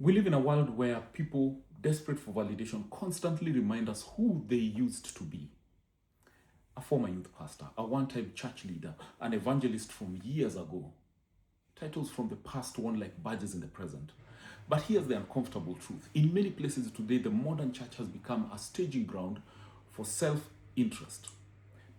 We live in a world where people desperate for validation constantly remind us who they used to be. A former youth pastor, a one-time church leader, an evangelist from years ago. Titles from the past worn like badges in the present. But here's the uncomfortable truth. In many places today, the modern church has become a staging ground for self-interest.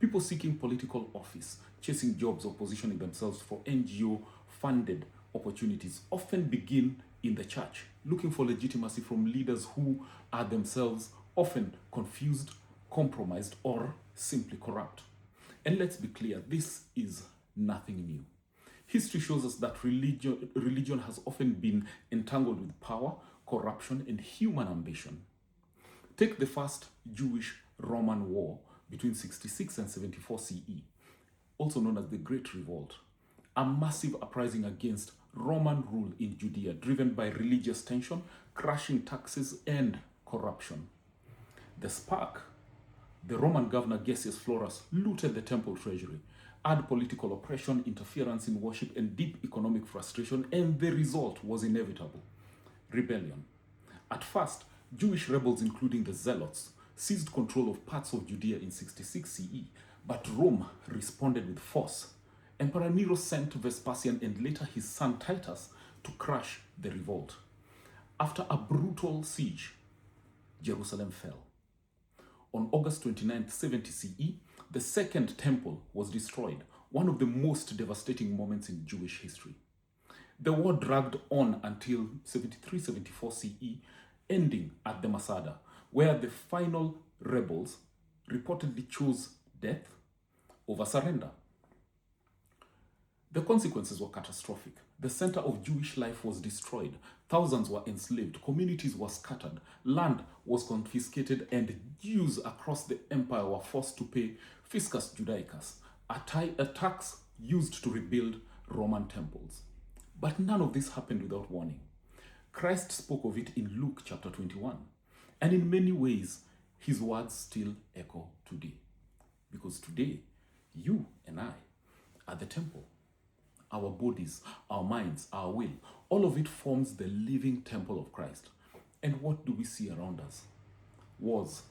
People seeking political office, chasing jobs, or positioning themselves for NGO-funded opportunities often begin in the church, looking for legitimacy from leaders who are themselves often confused, compromised, or simply corrupt. And let's be clear, this is nothing new. History shows us that religion has often been entangled with power, corruption, and human ambition. Take the first Jewish-Roman War between 66 and 74 CE, also known as the Great Revolt, a massive uprising against Roman rule in Judea, driven by religious tension, crushing taxes, and corruption. The spark, the Roman governor Gessius Florus looted the temple treasury, add political oppression, interference in worship, and deep economic frustration, and the result was inevitable: rebellion. At first, Jewish rebels, including the Zealots, seized control of parts of Judea in 66 CE, but Rome responded with force. Emperor Nero sent Vespasian and later his son Titus to crush the revolt. After a brutal siege, Jerusalem fell. On August 29, 70 CE, the Second Temple was destroyed, one of the most devastating moments in Jewish history. The war dragged on until 73-74 CE, ending at the Masada, where the final rebels reportedly chose death over surrender. The consequences were catastrophic. The center of Jewish life was destroyed. Thousands were enslaved. Communities were scattered. Land was confiscated, and Jews across the empire were forced to pay fiscus judaicus, a tax used to rebuild Roman temples. But none of this happened without warning. Christ spoke of it in Luke chapter 21. And in many ways, his words still echo today. Because today, you and I are the temple. Our bodies, our minds, our will, all of it forms the living temple of Christ. And what do we see around us? Wars,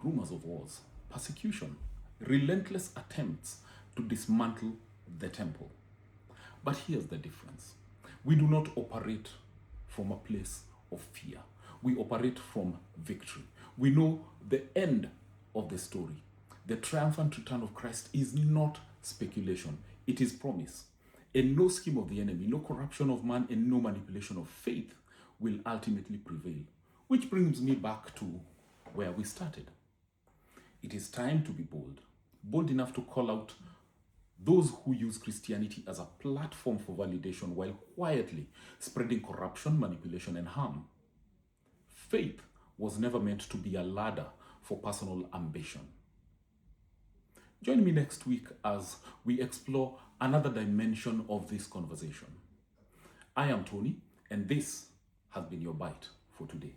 rumors of wars, persecution, relentless attempts to dismantle the temple. But here's the difference. We do not operate from a place of fear. We operate from victory. We know the end of the story. The triumphant return of Christ is not speculation. It is promise. And no scheme of the enemy, no corruption of man, and no manipulation of faith will ultimately prevail. Which brings me back to where we started. It is time to be bold. Bold enough to call out those who use Christianity as a platform for validation while quietly spreading corruption, manipulation, and harm. Faith was never meant to be a ladder for personal ambition. Join me next week as we explore another dimension of this conversation. I am Tony, and this has been your Bite for today.